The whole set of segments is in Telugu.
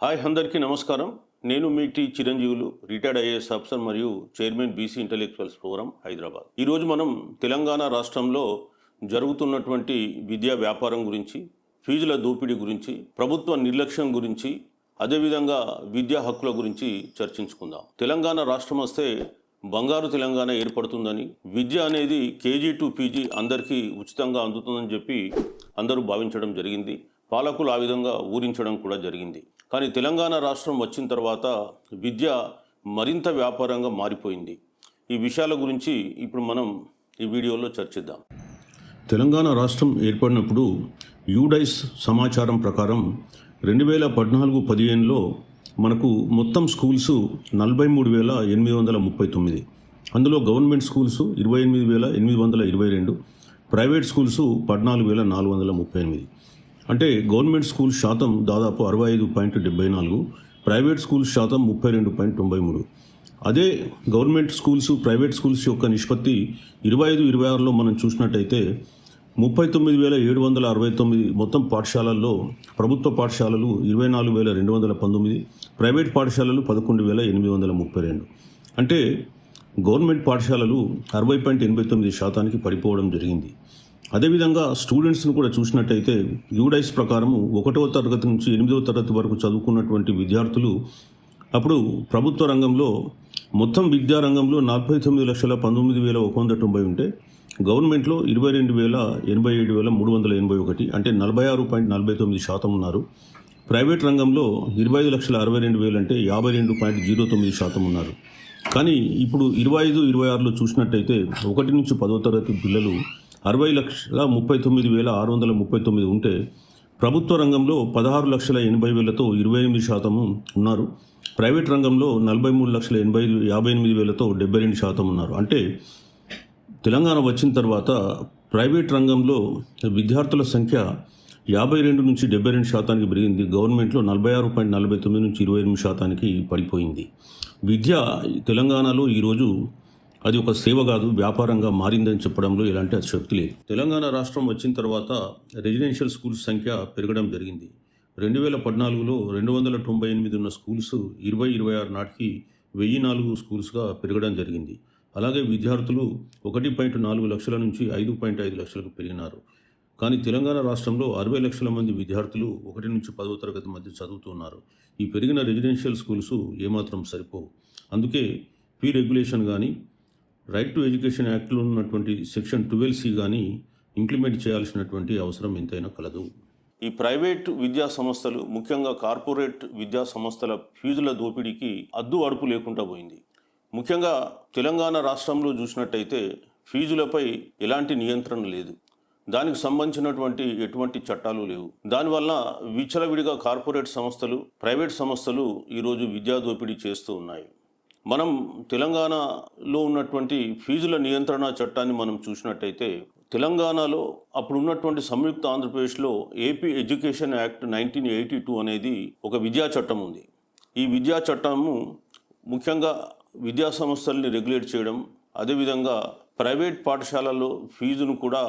హాయ్ అందరికీ నమస్కారం. నేను మీ చిరంజీవులు, రిటైర్డ్ ఐఏఎస్ ఆఫీసర్ మరియు chairman BC intellectuals forum Hyderabad. ఈరోజు మనం తెలంగాణ రాష్ట్రంలో జరుగుతున్నటువంటి విద్యా వ్యాపారం గురించి, ఫీజుల దోపిడీ గురించి, ప్రభుత్వ నిర్లక్ష్యం గురించి, అదేవిధంగా విద్యా హక్కుల గురించి చర్చించుకుందాం. తెలంగాణ రాష్ట్రం వస్తే బంగారు తెలంగాణ ఏర్పడుతుందని, విద్య అనేది కేజీ టు పీజీ అందరికీ ఉచితంగా అందుతుందని చెప్పి అందరూ భావించడం జరిగింది. పాలకులు ఆ విధంగా ఊరించడం కూడా జరిగింది. కానీ తెలంగాణ రాష్ట్రం వచ్చిన తర్వాత విద్య మరింత వ్యాపారంగా మారిపోయింది. ఈ విషయాల గురించి ఇప్పుడు మనం ఈ వీడియోలో చర్చిద్దాం. తెలంగాణ రాష్ట్రం ఏర్పడినప్పుడు యూడైస్ సమాచారం ప్రకారం 2014-15లో మనకు మొత్తం స్కూల్స్ 43,839. అందులో గవర్నమెంట్ స్కూల్స్ 28,822, ప్రైవేట్ స్కూల్స్ 14,438. అంటే గవర్నమెంట్ స్కూల్ శాతం దాదాపు 65.74, ప్రైవేట్ స్కూల్స్ శాతం 32.93. అదే గవర్నమెంట్ స్కూల్స్ ప్రైవేట్ స్కూల్స్ యొక్క నిష్పత్తి 25-26లో మనం చూసినట్టయితే 39,769 మొత్తం పాఠశాలల్లో ప్రభుత్వ పాఠశాలలు 24,219, ప్రైవేట్ పాఠశాలలు 11,832. అంటే గవర్నమెంట్ పాఠశాలలు 60.89% పడిపోవడం జరిగింది. అదేవిధంగా స్టూడెంట్స్ను కూడా చూసినట్టయితే యూడైస్ ప్రకారం 1వ తరగతి నుంచి 8వ తరగతి వరకు చదువుకున్నటువంటి విద్యార్థులు అప్పుడు ప్రభుత్వ రంగంలో మొత్తం విద్యారంగంలో 49,19,190 ఉంటే గవర్నమెంట్లో 22,87,381, అంటే 46.49% ఉన్నారు. ప్రైవేట్ రంగంలో 25,62,000 అంటే 52.09% ఉన్నారు. కానీ ఇప్పుడు 25-26లో చూసినట్టయితే 1 నుంచి 10వ తరగతి పిల్లలు 60,39,639 ఉంటే ప్రభుత్వ రంగంలో 16,80,000తో 28% ఉన్నారు. ప్రైవేట్ రంగంలో 43,58,000తో 72% ఉన్నారు. అంటే తెలంగాణ వచ్చిన తర్వాత ప్రైవేట్ రంగంలో విద్యార్థుల సంఖ్య 52 నుంచి 72% పెరిగింది. గవర్నమెంట్లో 46.49 నుంచి 28% పడిపోయింది. విద్య తెలంగాణలో ఈరోజు అది ఒక సేవ కాదు, వ్యాపారంగా మారిందని చెప్పడంలో ఎలాంటి అతిశయోక్తి లేదు. తెలంగాణ రాష్ట్రం వచ్చిన తర్వాత రెసిడెన్షియల్ స్కూల్స్ సంఖ్య పెరగడం జరిగింది. 2014లో 298 ఉన్న స్కూల్స్ 2026 నాటికి 1,004 స్కూల్స్గా పెరగడం జరిగింది. అలాగే విద్యార్థులు 1.4 లక్షల నుంచి 5.5 లక్షలకు పెరిగినారు. కానీ తెలంగాణ రాష్ట్రంలో 60 లక్షల మంది విద్యార్థులు 1 నుంచి 10వ తరగతి మధ్య చదువుతున్నారు. ఈ పెరిగిన రెసిడెన్షియల్ స్కూల్స్ ఏమాత్రం సరిపోవు. అందుకే ఫీ రెగ్యులేషన్ కానీ, రైట్ టు ఎడ్యుకేషన్ యాక్ట్లో ఉన్నటువంటి సెక్షన్ 12C కానీ ఇంప్లిమెంట్ చేయాల్సినటువంటి అవసరం ఎంతైనా కలదు. ఈ ప్రైవేట్ విద్యా సంస్థలు, ముఖ్యంగా కార్పొరేట్ విద్యా సంస్థల ఫీజుల దోపిడీకి అద్దు అడుపు లేకుండా పోయింది. ముఖ్యంగా తెలంగాణ రాష్ట్రంలో చూసినట్టయితే ఫీజులపై ఎలాంటి నియంత్రణ లేదు. దానికి సంబంధించినటువంటి ఎటువంటి చట్టాలు లేవు. దానివల్ల విచ్చలవిడిగా కార్పొరేట్ సంస్థలు, ప్రైవేట్ సంస్థలు ఈరోజు విద్యా దోపిడీ చేస్తూ ఉన్నాయి. మనం తెలంగాణలో ఉన్నటువంటి ఫీజుల నియంత్రణ చట్టాన్ని మనం చూసినట్టయితే తెలంగాణలో అప్పుడు ఉన్నటువంటి సంయుక్త ఆంధ్రప్రదేశ్లో ఏపీ ఎడ్యుకేషన్ యాక్ట్ 1982 అనేది ఒక విద్యా చట్టం ఉంది. ఈ విద్యా చట్టము ముఖ్యంగా విద్యా సంస్థల్ని రెగ్యులేట్ చేయడం, అదేవిధంగా ప్రైవేట్ పాఠశాలల్లో ఫీజును కూడా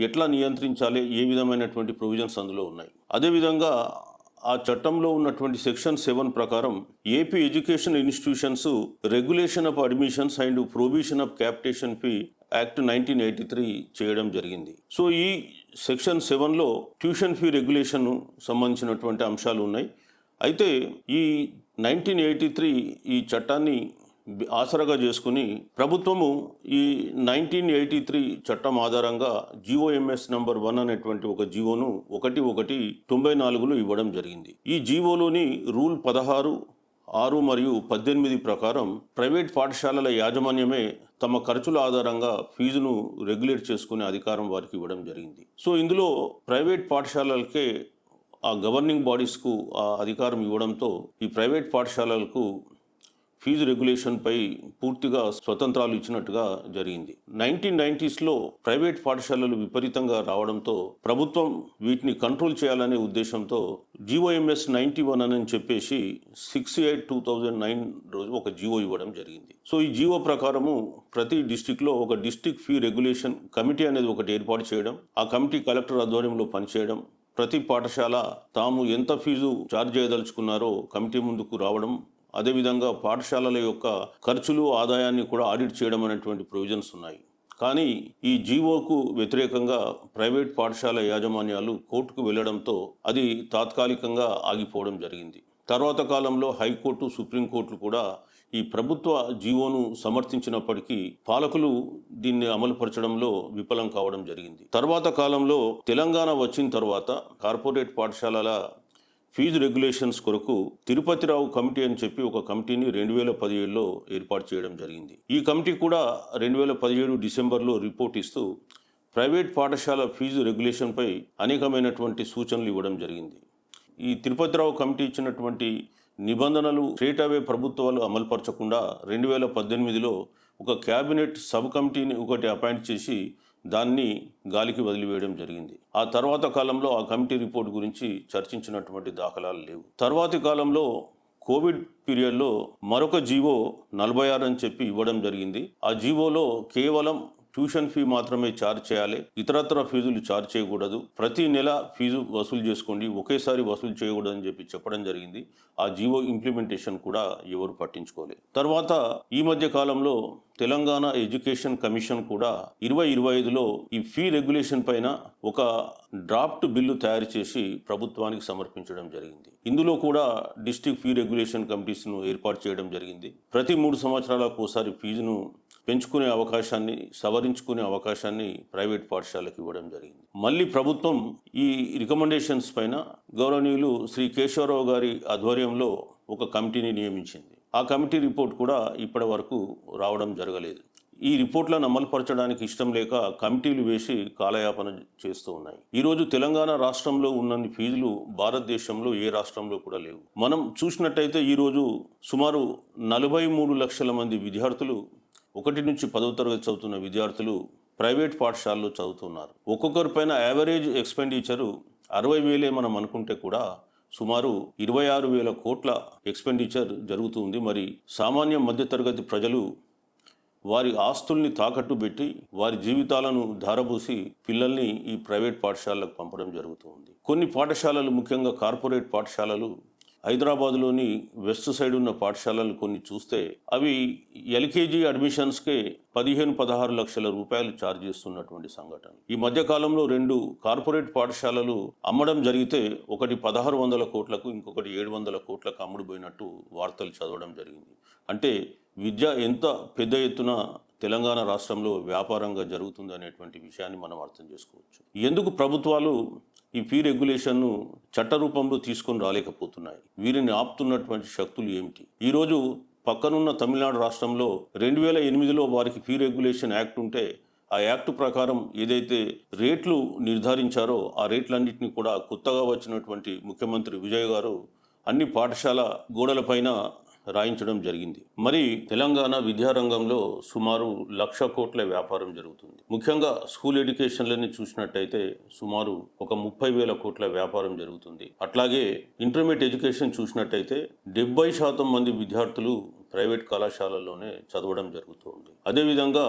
ఎట్లా నియంత్రించాలి, ఏ విధమైనటువంటి ప్రొవిజన్స్ అందులో ఉన్నాయి. అదేవిధంగా ఆ చట్టంలో ఉన్నటువంటి సెక్షన్ 7 ప్రకారం AP education institutions regulation of admissions and provision of క్యాపిటేషన్ fee act 1983 చేయడం జరిగింది. సో ఈ సెక్షన్ 7లో ట్యూషన్ ఫీ రెగ్యులేషన్ సంబంధించినటువంటి అంశాలు ఉన్నాయి. అయితే ఈ 1983 ఈ చట్టాన్ని ఆసరాగా చేసుకుని ప్రభుత్వము ఈ 1983 చట్టం ఆధారంగా GOMS నంబర్ 1 అనేటువంటి ఒక జీవోను 11/94లో ఇవ్వడం జరిగింది. ఈ జీవోలోని రూల్ 16, 6 మరియు 18 ప్రకారం ప్రైవేట్ పాఠశాలల యాజమాన్యమే తమ ఖర్చుల ఆధారంగా ఫీజును రెగ్యులేట్ చేసుకునే అధికారం వారికి ఇవ్వడం జరిగింది. సో ఇందులో ప్రైవేట్ పాఠశాలలకే ఆ గవర్నింగ్ బాడీస్కు ఆ అధికారం ఇవ్వడంతో ఈ ప్రైవేట్ పాఠశాలలకు ఫీజు రెగ్యులేషన్పై పూర్తిగా స్వతంత్రాలు ఇచ్చినట్టుగా జరిగింది. 1990స్లో ప్రైవేట్ పాఠశాలలు విపరీతంగా రావడంతో ప్రభుత్వం వీటిని కంట్రోల్ చేయాలనే ఉద్దేశంతో GOMS 91 అని చెప్పేసి 68/2009 రోజు ఒక జీవో ఇవ్వడం జరిగింది. సో ఈ జీవో ప్రకారము ప్రతి డిస్టిక్లో ఒక డిస్టిక్ ఫీ రెగ్యులేషన్ కమిటీ అనేది ఒకటి ఏర్పాటు చేయడం, ఆ కమిటీ కలెక్టర్ ఆధ్వర్యంలో పనిచేయడం, ప్రతి పాఠశాల తాము ఎంత ఫీజు ఛార్జ్ చేయదలుచుకున్నారో కమిటీ ముందుకు రావడం, అదేవిధంగా పాఠశాలల యొక్క ఖర్చులు ఆదాయాన్ని కూడా ఆడిట్ చేయడం అనేటువంటి ప్రొవిజన్స్ ఉన్నాయి. కానీ ఈ జీవోకు వ్యతిరేకంగా ప్రైవేట్ పాఠశాల యాజమాన్యాలు కోర్టుకు వెళ్లడంతో అది తాత్కాలికంగా ఆగిపోవడం జరిగింది. తర్వాత కాలంలో హైకోర్టు, సుప్రీంకోర్టులు కూడా ఈ ప్రభుత్వ జీవోను సమర్థించినప్పటికీ పాలకులు దీన్ని అమలుపరచడంలో విఫలం కావడం జరిగింది. తర్వాత కాలంలో తెలంగాణ వచ్చిన తర్వాత కార్పొరేట్ పాఠశాలల ఫీజు రెగ్యులేషన్స్ కొరకు తిరుపతిరావు కమిటీ అని చెప్పి ఒక కమిటీని 2017లో ఏర్పాటు చేయడం జరిగింది. ఈ కమిటీ కూడా 2017 డిసెంబర్లో రిపోర్ట్ ఇస్తూ ప్రైవేట్ పాఠశాల ఫీజు రెగ్యులేషన్పై అనేకమైనటువంటి సూచనలు ఇవ్వడం జరిగింది. ఈ తిరుపతిరావు కమిటీ ఇచ్చినటువంటి నిబంధనలు స్ట్రేట్ అవే ప్రభుత్వాలు అమలుపరచకుండా 2018లో ఒక క్యాబినెట్ సబ్ కమిటీని ఒకటి అపాయింట్ చేసి దాన్ని గాలికి వదిలివేయడం జరిగింది. ఆ తర్వాత కాలంలో ఆ కమిటీ రిపోర్ట్ గురించి చర్చించినటువంటి దాఖలాలు లేవు. తర్వాతి కాలంలో కోవిడ్ పీరియడ్లో మరొక జీవో 46 అని చెప్పి ఇవ్వడం జరిగింది. ఆ జీవోలో కేవలం ట్యూషన్ ఫీ మాత్రమే ఛార్జ్ చేయాలి, ఇతరత్ర ఫీజులు ఛార్జ్ చేయకూడదు, ప్రతి నెల ఫీజు వసూలు చేసుకోండి, ఒకేసారి వసూలు చేయకూడదు అని చెప్పి చెప్పడం జరిగింది. ఆ జీవో ఇంప్లిమెంటేషన్ కూడా ఎవరు పట్టించుకోలేదు. తర్వాత ఈ మధ్య కాలంలో తెలంగాణ ఎడ్యుకేషన్ కమిషన్ కూడా 2025లో ఈ ఫీ రెగ్యులేషన్ పైన ఒక డ్రాఫ్ట్ బిల్లు తయారు చేసి ప్రభుత్వానికి సమర్పించడం జరిగింది. ఇందులో కూడా డిస్ట్రిక్ట్ ఫీ రెగ్యులేషన్ కమిటీస్ను ఏర్పాటు చేయడం జరిగింది. ప్రతి 3 సంవత్సరాలకు ఒకసారి ఫీజును పెంచుకునే అవకాశాన్ని, సవరించుకునే అవకాశాన్ని ప్రైవేట్ పాఠశాలకు ఇవ్వడం జరిగింది. మళ్ళీ ప్రభుత్వం ఈ రికమెండేషన్స్ పైన గౌరవనీయులు శ్రీ కేశవరావు గారి ఆధ్వర్యంలో ఒక కమిటీని నియమించింది. ఆ కమిటీ రిపోర్ట్ కూడా ఇప్పటి వరకు రావడం జరగలేదు. ఈ రిపోర్ట్లను అమలుపరచడానికి ఇష్టం లేక కమిటీలు వేసి కాలయాపన చేస్తూ ఉన్నాయి. ఈరోజు తెలంగాణ రాష్ట్రంలో ఉన్నన్ని ఫీజులు భారతదేశంలో ఏ రాష్ట్రంలో కూడా లేవు. మనం చూసినట్టయితే ఈరోజు సుమారు 43 లక్షల మంది విద్యార్థులు 1 నుంచి 10వ తరగతి చదువుతున్న విద్యార్థులు ప్రైవేట్ పాఠశాలలో చదువుతున్నారు. ఒక్కొక్కరి పైన యావరేజ్ ఎక్స్పెండిచరు 60,000 మనం అనుకుంటే కూడా సుమారు 26,000 కోట్ల ఎక్స్పెండిచర్ జరుగుతుంది. మరి సామాన్య మధ్యతరగతి ప్రజలు వారి ఆస్తుల్ని తాకట్టు పెట్టి వారి జీవితాలను ధారపోసి పిల్లల్ని ఈ ప్రైవేట్ పాఠశాలకు పంపడం జరుగుతుంది. కొన్ని పాఠశాలలు, ముఖ్యంగా కార్పొరేట్ పాఠశాలలు, హైదరాబాద్లోని వెస్ట్ సైడ్ ఉన్న పాఠశాలలు కొన్ని చూస్తే అవి ఎల్కేజీ అడ్మిషన్స్కే 15-16 లక్షల రూపాయలు ఛార్జ్ చేస్తున్నటువంటి సంఘటన. ఈ మధ్యకాలంలో 2 కార్పొరేట్ పాఠశాలలు అమ్మడం జరిగితే ఒకటి 1600 కోట్లకు, ఇంకొకటి 700 కోట్లకు అమ్ముడుపోయినట్టు వార్తలు చదవడం జరిగింది. అంటే విద్య ఎంత పెద్ద ఎత్తున తెలంగాణ రాష్ట్రంలో వ్యాపారంగా జరుగుతుంది అనేటువంటి విషయాన్ని మనం అర్థం చేసుకోవచ్చు. ఎందుకు ప్రభుత్వాలు ఈ ఫీ రెగ్యులేషన్ను చట్ట రూపంలో తీసుకొని రాలేకపోతున్నాయి? వీరిని ఆపుతున్నటువంటి శక్తులు ఏమిటి? ఈరోజు పక్కనున్న తమిళనాడు రాష్ట్రంలో 2008లో వారికి ఫీ రెగ్యులేషన్ యాక్ట్ ఉంటే ఆ యాక్ట్ ప్రకారం ఏదైతే రేట్లు నిర్ధారించారో ఆ రేట్లన్నింటినీ కూడా కొత్తగా వచ్చినటువంటి ముఖ్యమంత్రి విజయ్ గారు అన్ని పాఠశాల గోడలపైన రాయించడం జరిగింది. మరి తెలంగాణ విద్యారంగంలో సుమారు 1,00,000 కోట్ల వ్యాపారం జరుగుతుంది. ముఖ్యంగా స్కూల్ ఎడ్యుకేషన్లని చూసినట్టయితే సుమారు ఒక 30,000 కోట్ల వ్యాపారం జరుగుతుంది. అట్లాగే ఇంటర్మీడియట్ ఎడ్యుకేషన్ చూసినట్టయితే 70% మంది విద్యార్థులు ప్రైవేట్ కళాశాలల్లోనే చదవడం జరుగుతుంది. అదేవిధంగా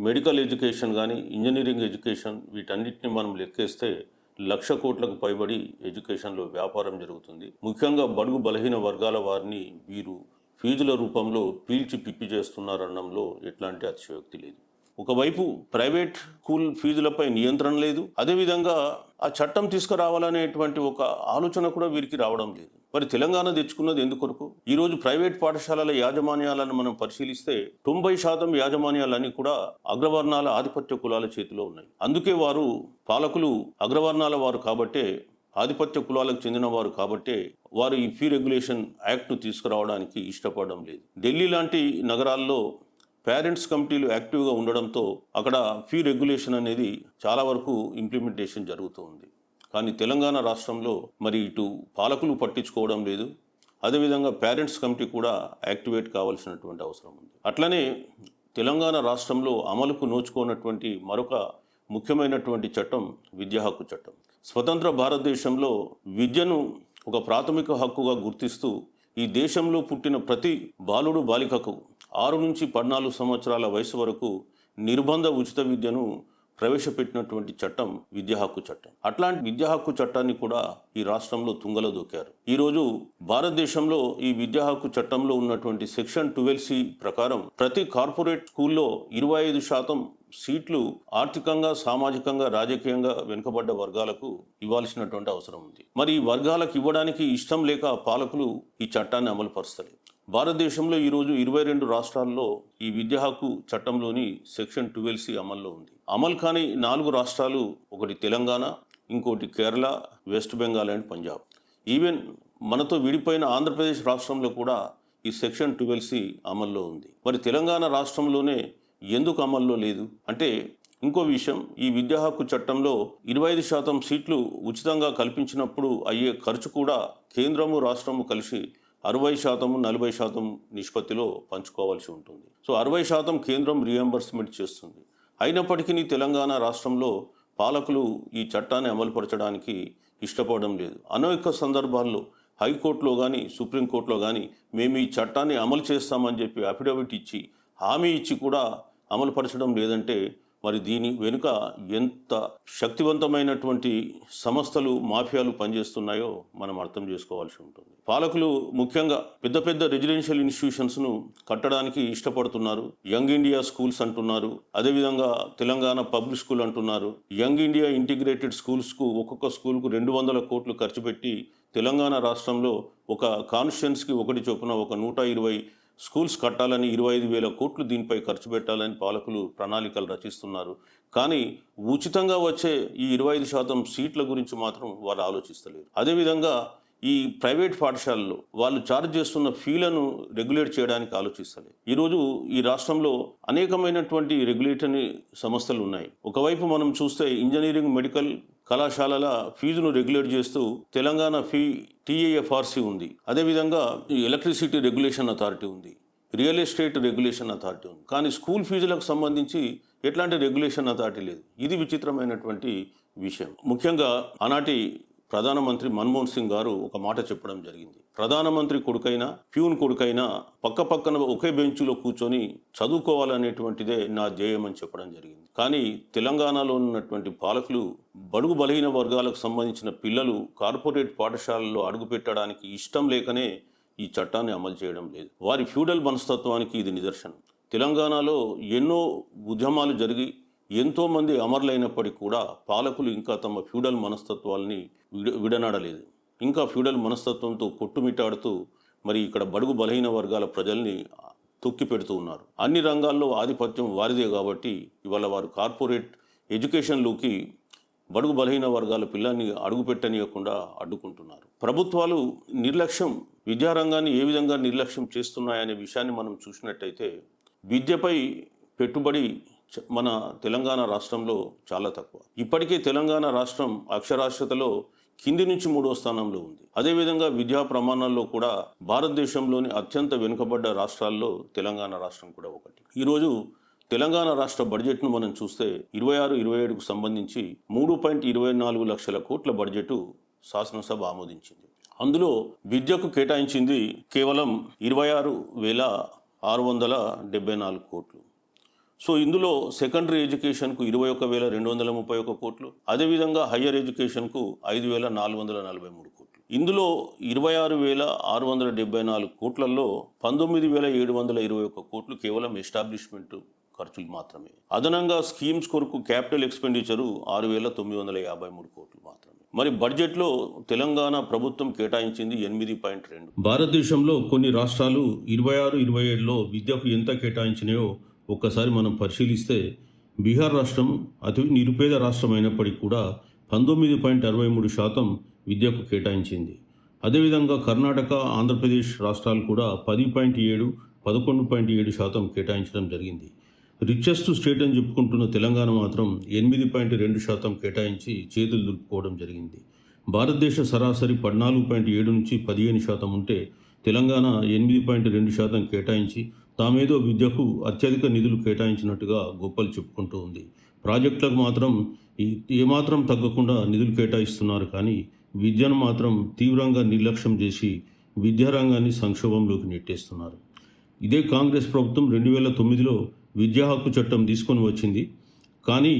మెడికల్ ఎడ్యుకేషన్ కానీ, ఇంజనీరింగ్ ఎడ్యుకేషన్, వీటన్నిటిని మనం లెక్కేస్తే 1,00,000 కోట్లకు పైబడి ఎడ్యుకేషన్లో వ్యాపారం జరుగుతుంది. ముఖ్యంగా బడుగు బలహీన వర్గాల వారిని వీరు ఫీజుల రూపంలో పీల్చి పిప్పి చేస్తున్నారనడంలో ఎట్లాంటి అతిశయోక్తి లేదు. ఒకవైపు ప్రైవేట్ స్కూల్ ఫీజులపై నియంత్రణ లేదు, అదేవిధంగా ఆ చట్టం తీసుకురావాలనేటువంటి ఒక ఆలోచన కూడా వీరికి రావడం లేదు. మరి తెలంగాణ తెచ్చుకున్నది ఎందుకొరకు? ఈరోజు ప్రైవేట్ పాఠశాలల యాజమాన్యాలను మనం పరిశీలిస్తే 90% యాజమాన్యాలన్నీ కూడా అగ్రవర్ణాల ఆధిపత్య కులాల చేతిలో ఉన్నాయి. అందుకే వారు పాలకులు అగ్రవర్ణాల వారు కాబట్టే, ఆధిపత్య కులాలకు చెందిన వారు కాబట్టే వారు ఈ ఫీ రెగ్యులేషన్ యాక్ట్ను తీసుకురావడానికి ఇష్టపడడం లేదు. ఢిల్లీ లాంటి నగరాల్లో పేరెంట్స్ కమిటీలు యాక్టివ్గా ఉండడంతో అక్కడ ఫీ రెగ్యులేషన్ అనేది చాలా వరకు ఇంప్లిమెంటేషన్ జరుగుతూ ఉంది. కానీ తెలంగాణ రాష్ట్రంలో మరి ఇటు పాలకులు పట్టించుకోవడం లేదు, అదేవిధంగా పేరెంట్స్ కమిటీ కూడా యాక్టివేట్ కావాల్సినటువంటి అవసరం ఉంది. అట్లనే తెలంగాణ రాష్ట్రంలో అమలుకు నోచుకోనటువంటి మరొక ముఖ్యమైనటువంటి చట్టం విద్యా హక్కు చట్టం. స్వతంత్ర భారతదేశంలో విద్యను ఒక ప్రాథమిక హక్కుగా గుర్తిస్తూ ఈ దేశంలో పుట్టిన ప్రతి బాలుడు బాలికకు 6 నుంచి 14 సంవత్సరాల వయసు వరకు నిర్బంధ ఉచిత విద్యను ప్రవేశపెట్టినటువంటి చట్టం విద్యా హక్కు చట్టం. అట్లాంటి విద్యా హక్కు చట్టాన్ని కూడా ఈ రాష్ట్రంలో తుంగలో దొక్కారు. ఈరోజు భారతదేశంలో ఈ విద్యా హక్కు చట్టంలో ఉన్నటువంటి సెక్షన్ 12C ప్రకారం ప్రతి కార్పొరేట్ స్కూల్లో 25% సీట్లు ఆర్థికంగా, సామాజికంగా, రాజకీయంగా వెనుకబడ్డ వర్గాలకు ఇవ్వాల్సినటువంటి అవసరం ఉంది. మరి ఈ వర్గాలకు ఇవ్వడానికి ఇష్టం లేక పాలకులు ఈ చట్టాన్ని అమలు పరుస్తలేదు. భారతదేశంలో ఈరోజు 22 రాష్ట్రాల్లో ఈ విద్యా హక్కు చట్టంలోని సెక్షన్ 12C అమల్లో ఉంది. అమలు కాని 4 రాష్ట్రాలు, ఒకటి తెలంగాణ, ఇంకోటి Kerala, west Bengal and Punjab. Even మనతో విడిపోయిన ఆంధ్రప్రదేశ్ రాష్ట్రంలో కూడా ఈ సెక్షన్ 12C అమల్లో ఉంది. మరి తెలంగాణ రాష్ట్రంలోనే ఎందుకు అమల్లో లేదు అంటే, ఇంకో విషయం, ఈ విద్యా హక్కు చట్టంలో 25% సీట్లు ఉచితంగా కల్పించినప్పుడు అయ్యే ఖర్చు కూడా కేంద్రము రాష్ట్రము కలిసి 60%, 40% నిష్పత్తిలో పంచుకోవాల్సి ఉంటుంది. సో 60% కేంద్రం రియంబర్స్మెంట్ చేస్తుంది. అయినప్పటికీ తెలంగాణ రాష్ట్రంలో పాలకులు ఈ చట్టాన్ని అమలుపరచడానికి ఇష్టపడడం లేదు. అనేక సందర్భాల్లో హైకోర్టులో కానీ, సుప్రీంకోర్టులో కానీ మేము ఈ చట్టాన్ని అమలు చేస్తామని చెప్పి అఫిడవిట్ ఇచ్చి, హామీ ఇచ్చి కూడా అమలుపరచడం లేదంటే మరి దీని వెనుక ఎంత శక్తివంతమైనటువంటి సంస్థలు, మాఫియాలు పనిచేస్తున్నాయో మనం అర్థం చేసుకోవాల్సి ఉంటుంది. పాలకులు ముఖ్యంగా పెద్ద పెద్ద రెసిడెన్షియల్ ఇన్స్టిట్యూషన్స్ను కట్టడానికి ఇష్టపడుతున్నారు. యంగ్ ఇండియా స్కూల్స్ అంటున్నారు, అదేవిధంగా తెలంగాణ పబ్లిక్ స్కూల్ అంటున్నారు. యంగ్ ఇండియా ఇంటిగ్రేటెడ్ స్కూల్స్కు ఒక్కొక్క స్కూల్కు 200 కోట్లు ఖర్చు పెట్టి తెలంగాణ రాష్ట్రంలో ఒక కాన్స్టిట్యుయెన్సీకి ఒకటి చొప్పున ఒక 120 స్కూల్స్ కట్టాలని 25,000 కోట్లు దీనిపై ఖర్చు పెట్టాలని పాలకులు ప్రణాళికలు రచిస్తున్నారు. కానీ ఉచితంగా వచ్చే ఈ 25% సీట్ల గురించి మాత్రం వాళ్ళు ఆలోచిస్తలేరు. అదేవిధంగా ఈ ప్రైవేట్ పాఠశాలలో వాళ్ళు ఛార్జ్ చేస్తున్న ఫీలను రెగ్యులేట్ చేయడానికి ఆలోచిస్తలేదు. ఈరోజు ఈ రాష్ట్రంలో అనేకమైనటువంటి రెగ్యులేటరీ సంస్థలు ఉన్నాయి. ఒకవైపు మనం చూస్తే ఇంజనీరింగ్, మెడికల్ కళాశాలల ఫీజును రెగ్యులేట్ చేస్తూ తెలంగాణ TAFRC ఉంది. అదేవిధంగా ఈ ఎలక్ట్రిసిటీ రెగ్యులేషన్ అథారిటీ ఉంది, రియల్ ఎస్టేట్ రెగ్యులేషన్ అథారిటీ ఉంది. కానీ స్కూల్ ఫీజులకు సంబంధించి ఎట్లాంటి రెగ్యులేషన్ అథారిటీ లేదు. ఇది విచిత్రమైనటువంటి విషయం. ముఖ్యంగా ఆనాటి ప్రధానమంత్రి మన్మోహన్ సింగ్ గారు ఒక మాట చెప్పడం జరిగింది. ప్రధానమంత్రి కొడుకైనా, ప్యూన్ కొడుకైనా పక్కన ఒకే బెంచ్లో కూర్చొని చదువుకోవాలనేటువంటిదే నా ధ్యేయం అని చెప్పడం జరిగింది. కానీ తెలంగాణలో ఉన్నటువంటి పాలకులు బడుగు బలహీన వర్గాలకు సంబంధించిన పిల్లలు కార్పొరేట్ పాఠశాలల్లో అడుగుపెట్టడానికి ఇష్టం లేకనే ఈ చట్టాన్ని అమలు చేయడం లేదు. వారి ఫ్యూడల్ మనస్తత్వానికి ఇది నిదర్శనం. తెలంగాణలో ఎన్నో ఉద్యమాలు జరిగి ఎంతోమంది అమరులైనప్పటికీ కూడా పాలకులు ఇంకా తమ ఫ్యూడల్ మనస్తత్వాల్ని విడనాడలేదు. ఇంకా ఫ్యూడల్ మనస్తత్వంతో కొట్టుమిట్టాడుతూ మరి ఇక్కడ బడుగు బలహీన వర్గాల ప్రజల్ని తొక్కి పెడుతూ ఉన్నారు. అన్ని రంగాల్లో ఆధిపత్యం వారిదే కాబట్టి ఇవాళ వారు కార్పొరేట్ ఎడ్యుకేషన్లోకి బడుగు బలహీన వర్గాల పిల్లల్ని అడుగుపెట్టనీయకుండా అడ్డుకుంటున్నారు. ప్రభుత్వాలు నిర్లక్ష్యం, విద్యారంగాన్ని ఏ విధంగా నిర్లక్ష్యం చేస్తున్నాయనే విషయాన్ని మనం చూసినట్టయితే, విద్యపై పెట్టుబడి మన తెలంగాణ రాష్ట్రంలో చాలా తక్కువ. ఇప్పటికే తెలంగాణ రాష్ట్రం అక్షరాస్యతలో కింది నుంచి 3వ స్థానంలో ఉంది. అదేవిధంగా విద్యా ప్రమాణాల్లో కూడా భారతదేశంలోని అత్యంత వెనుకబడ్డ రాష్ట్రాల్లో తెలంగాణ రాష్ట్రం కూడా ఒకటి. ఈరోజు తెలంగాణ రాష్ట్ర బడ్జెట్ను మనం చూస్తే 26-27కు సంబంధించి 3.24 లక్షల కోట్ల బడ్జెట్ శాసనసభ ఆమోదించింది. అందులో విద్యకు కేటాయించింది కేవలం 26,674 కోట్లు. సో ఇందులో సెకండరీ ఎడ్యుకేషన్కు 21,231 కోట్లు, అదేవిధంగా హయ్యర్ ఎడ్యుకేషన్కు 5,443 కోట్లు. ఇందులో 26,674 కోట్లలో 19,721 కోట్లు కేవలం ఎస్టాబ్లిష్మెంట్ ఖర్చులు మాత్రమే. అదనంగా స్కీమ్స్ కొరకు క్యాపిటల్ ఎక్స్పెండిచరు 6,953 కోట్లు మాత్రమే. మరి బడ్జెట్లో తెలంగాణ ప్రభుత్వం కేటాయించింది 8.2. భారతదేశంలో కొన్ని రాష్ట్రాలు 26-27లో విద్యకు ఎంత కేటాయించినాయో ఒక్కసారి మనం పరిశీలిస్తే, బీహార్ రాష్ట్రం అతి నిరుపేద రాష్ట్రం అయినప్పటికీ కూడా 19.63% విద్యకు కేటాయించింది. అదేవిధంగా కర్ణాటక, ఆంధ్రప్రదేశ్ రాష్ట్రాలు కూడా 10.7, 11.7% కేటాయించడం జరిగింది. రిచెస్ట్ స్టేట్ అని చెప్పుకుంటున్న తెలంగాణ మాత్రం 8.2% కేటాయించి చేతులు దులుపుకోవడం జరిగింది. భారతదేశ సరాసరి 14.7 నుంచి 15% ఉంటే తెలంగాణ 8.2% కేటాయించి తామేదో విద్యకు అత్యధిక నిధులు కేటాయించినట్టుగా గొప్పలు చెప్పుకుంటూ ఉంది. ప్రాజెక్టులకు మాత్రం ఏమాత్రం తగ్గకుండా నిధులు కేటాయిస్తున్నారు. కానీ విద్యను మాత్రం తీవ్రంగా నిర్లక్ష్యం చేసి విద్యారంగాన్ని సంక్షోభంలోకి నెట్టేస్తున్నారు. ఇదే కాంగ్రెస్ ప్రభుత్వం 2009లో విద్యా హక్కు చట్టం తీసుకొని వచ్చింది. కానీ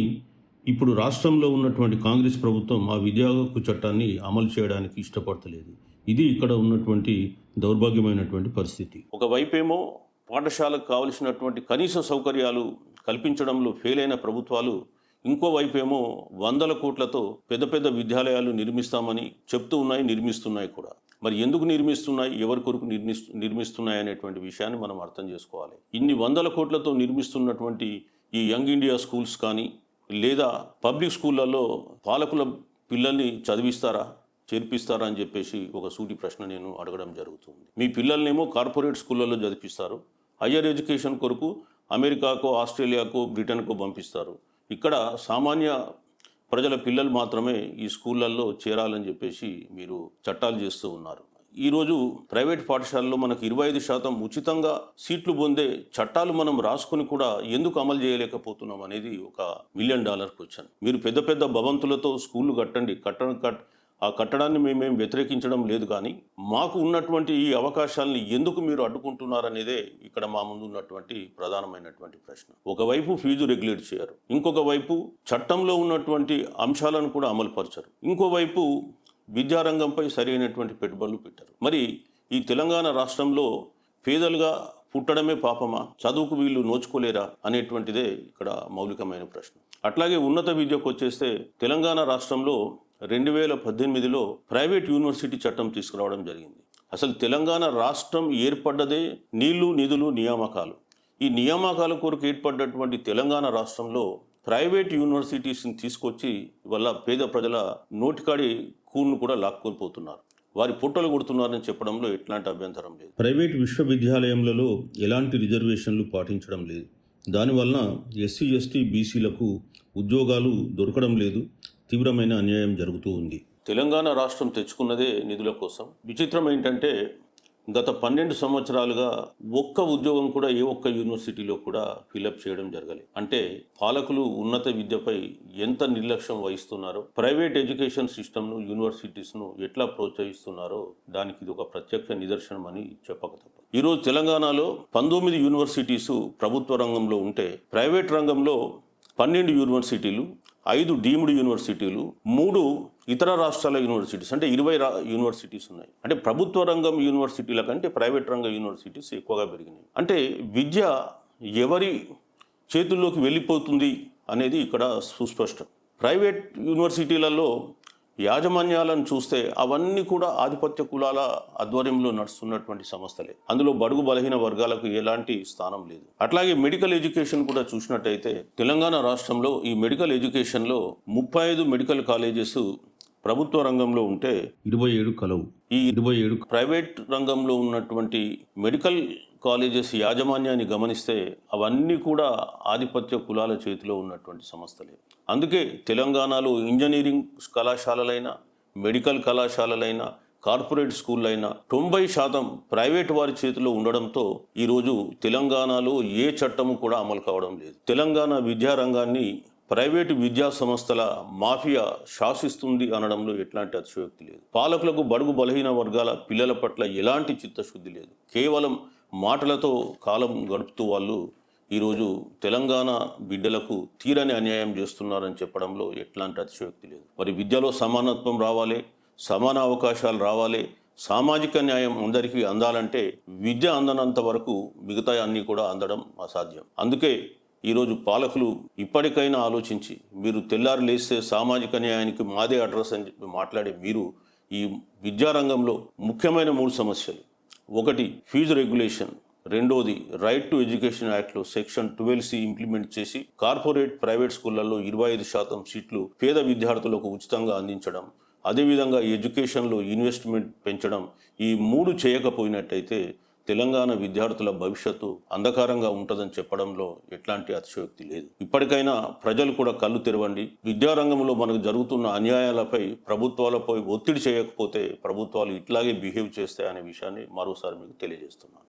ఇప్పుడు రాష్ట్రంలో ఉన్నటువంటి కాంగ్రెస్ ప్రభుత్వం ఆ విద్యా హక్కు చట్టాన్ని అమలు చేయడానికి ఇష్టపడతలేదు. ఇది ఇక్కడ ఉన్నటువంటి దౌర్భాగ్యమైనటువంటి పరిస్థితి. ఒకవైపేమో పాఠశాలకు కావలసినటువంటి కనీస సౌకర్యాలు కల్పించడంలో ఫెయిల్ అయిన ప్రభుత్వాలు, ఇంకోవైపేమో వందల కోట్లతో పెద్ద పెద్ద విద్యాలయాలు నిర్మిస్తామని చెప్తూ ఉన్నాయి, నిర్మిస్తున్నాయి కూడా. మరి ఎందుకు నిర్మిస్తున్నాయి, ఎవరి కొరకు నిర్మిస్తున్నాయి అనేటువంటి విషయాన్ని మనం అర్థం చేసుకోవాలి. ఇన్ని వందల కోట్లతో నిర్మిస్తున్నటువంటి ఈ యంగ్ ఇండియా స్కూల్స్ కానీ, లేదా పబ్లిక్ స్కూళ్ళల్లో పాలకుల పిల్లల్ని చదివిస్తారా, చేర్పిస్తారా అని చెప్పేసి ఒక సూటి ప్రశ్న నేను అడగడం జరుగుతుంది. మీ పిల్లల్నేమో కార్పొరేట్ స్కూళ్ళల్లో చదివిస్తారు, హయ్యర్ ఎడ్యుకేషన్ కొరకు అమెరికాకో, ఆస్ట్రేలియాకో, బ్రిటన్కో పంపిస్తారు. ఇక్కడ సామాన్య ప్రజల పిల్లలు మాత్రమే ఈ స్కూళ్ళల్లో చేరాలని చెప్పేసి మీరు చట్టాలు చేస్తూ ఉన్నారు. ఈరోజు ప్రైవేట్ పాఠశాలలో మనకు 25% ఉచితంగా సీట్లు పొందే చట్టాలు మనం రాసుకుని కూడా ఎందుకు అమలు చేయలేకపోతున్నాం అనేది ఒక $1 మిలియన్ క్వశ్చన్. మీరు పెద్ద పెద్ద భవంతులతో స్కూళ్ళు కట్టండి, ఆ కట్టడాన్ని మేమేం వ్యతిరేకించడం లేదు, కానీ మాకు ఉన్నటువంటి ఈ అవకాశాలని ఎందుకు మీరు అడ్డుకుంటున్నారనేదే ఇక్కడ మా ముందు ఉన్నటువంటి ప్రధానమైనటువంటి ప్రశ్న. ఒకవైపు ఫీజు రెగ్యులేట్ చేయరు, ఇంకొక వైపు చట్టంలో ఉన్నటువంటి అంశాలను కూడా అమలుపరచరు, ఇంకోవైపు విద్యారంగంపై సరైనటువంటి పెట్టుబడులు పెట్టరు. మరి ఈ తెలంగాణ రాష్ట్రంలో పేదలుగా పుట్టడమే పాపమా, చదువుకు వీళ్ళు నోచుకోలేరా అనేటువంటిదే ఇక్కడ మౌలికమైన ప్రశ్న. అట్లాగే ఉన్నత విద్యకు వచ్చేస్తే తెలంగాణ రాష్ట్రంలో 2018లో ప్రైవేట్ యూనివర్సిటీ చట్టం తీసుకురావడం జరిగింది. అసలు తెలంగాణ రాష్ట్రం ఏర్పడ్డదే నీళ్లు, నిధులు, నియామకాలు. ఈ నియామకాల కొరకు ఏర్పడ్డటువంటి తెలంగాణ రాష్ట్రంలో ప్రైవేట్ యూనివర్సిటీస్ని తీసుకొచ్చి వల్ల పేద ప్రజల నోటికాడి కూడును కూడా లాక్కొని పోతున్నారు, వారి పుట్టలు కొడుతున్నారని చెప్పడంలో ఎట్లాంటి అభ్యంతరం లేదు. ప్రైవేట్ విశ్వవిద్యాలయంలో ఎలాంటి రిజర్వేషన్లు పాటించడం లేదు. దానివలన ఎస్సీ, ఎస్టీ, బీసీలకు ఉద్యోగాలు దొరకడం లేదు, తీవ్రమైన అన్యాయం జరుగుతూ ఉంది. తెలంగాణ రాష్ట్రం తెచ్చుకున్నదే నిధుల కోసం. విచిత్రం ఏంటంటే గత 12 సంవత్సరాలుగా ఒక్క ఉద్యోగం కూడా ఏ ఒక్క యూనివర్సిటీలో కూడా ఫిలప్ చేయడం జరగలేదు. అంటే పాలకులు ఉన్నత విద్యపై ఎంత నిర్లక్ష్యం వహిస్తున్నారో, ప్రైవేట్ ఎడ్యుకేషన్ సిస్టమ్ను, యూనివర్సిటీస్ను ఎట్లా ప్రోత్సహిస్తున్నారో దానికి ఇది ఒక ప్రత్యక్ష నిదర్శనం అని చెప్పక తప్పదు. ఈరోజు తెలంగాణలో 19 యూనివర్సిటీసు ప్రభుత్వ రంగంలో ఉంటే, ప్రైవేట్ రంగంలో 12 యూనివర్సిటీలు, 5 డీమ్డ్ యూనివర్సిటీలు, 3 ఇతర రాష్ట్రాల యూనివర్సిటీస్, అంటే 20 యూనివర్సిటీస్ ఉన్నాయి. అంటే ప్రభుత్వ రంగం యూనివర్సిటీల కంటే ప్రైవేట్ రంగ యూనివర్సిటీస్ ఎక్కువగా పెరిగినాయి. అంటే విద్య ఎవరి చేతుల్లోకి వెళ్ళిపోతుంది అనేది ఇక్కడ సుస్పష్టం. ప్రైవేట్ యూనివర్సిటీలలో యాజమాన్యాలను చూస్తే అవన్నీ కూడా ఆధిపత్య కులాల ఆధ్వర్యంలో నడుస్తున్నటువంటి సంస్థలే. అందులో బడుగు బలహీన వర్గాలకు ఎలాంటి స్థానం లేదు. అట్లాగే మెడికల్ ఎడ్యుకేషన్ కూడా చూసినట్టయితే తెలంగాణ రాష్ట్రంలో ఈ మెడికల్ ఎడ్యుకేషన్లో 35 మెడికల్ కాలేజెస్ ప్రభుత్వ రంగంలో ఉంటే 27 కలవు. ఈ 27 ప్రైవేట్ రంగంలో ఉన్నటువంటి మెడికల్ కాలేజెస్ యాజమాన్యాన్ని గమనిస్తే అవన్నీ కూడా ఆధిపత్య కులాల చేతిలో ఉన్నటువంటి సంస్థలే. అందుకే తెలంగాణలో ఇంజనీరింగ్ కళాశాలలైనా, మెడికల్ కళాశాలలైనా, కార్పొరేట్ స్కూళ్ళైనా 90% ప్రైవేట్ వారి చేతిలో ఉండడంతో ఈరోజు తెలంగాణలో ఏ చట్టము కూడా అమలు కావడం లేదు. తెలంగాణ విద్యారంగాన్ని ప్రైవేటు విద్యా సంస్థల మాఫియా శాసిస్తుంది అనడంలో ఎట్లాంటి అతిశయోక్తి లేదు. పాలకులకు బడుగు బలహీన వర్గాల పిల్లల పట్ల ఎలాంటి చిత్తశుద్ధి లేదు. కేవలం మాటలతో కాలం గడుపుతూ వాళ్ళు ఈరోజు తెలంగాణ బిడ్డలకు తీరని అన్యాయం చేస్తున్నారని చెప్పడంలో ఎట్లాంటి అతిశయోక్తి లేదు. మరి విద్యలో సమానత్వం రావాలి, సమాన అవకాశాలు రావాలి, సామాజిక న్యాయం అందరికీ అందాలంటే విద్య అందనంత వరకు మిగతా అన్నీ కూడా అందడం అసాధ్యం. అందుకే ఈరోజు పాలకులు ఇప్పటికైనా ఆలోచించి, మీరు తెల్లారు లేస్తే సామాజిక న్యాయానికి మాదే అడ్రస్ అని చెప్పి మాట్లాడే మీరు ఈ విద్యారంగంలో ముఖ్యమైన 3 సమస్యలు, ఒకటి ఫీజు రెగ్యులేషన్, రెండోది రైట్ టు ఎడ్యుకేషన్ యాక్ట్లో సెక్షన్ 12C ఇంప్లిమెంట్ చేసి కార్పొరేట్ ప్రైవేట్ స్కూళ్లలో 25% సీట్లు పేద విద్యార్థులకు ఉచితంగా అందించడం, అదేవిధంగా ఎడ్యుకేషన్లో ఇన్వెస్ట్మెంట్ పెంచడం. ఈ 3 చేయకపోయినట్టయితే తెలంగాణ విద్యార్థుల భవిష్యత్తు అంధకారంగా ఉంటుందని చెప్పడంలో ఎట్లాంటి అతిశయోక్తి లేదు. ఇప్పటికైనా ప్రజలు కూడా కళ్ళు తెరవండి. విద్యారంగంలో మనకు జరుగుతున్న అన్యాయాలపై ప్రభుత్వాలపై ఒత్తిడి చేయకపోతే ప్రభుత్వాలు ఇట్లాగే బిహేవ్ చేస్తాయనే విషయాన్ని మరోసారి మీకు తెలియజేస్తున్నాను.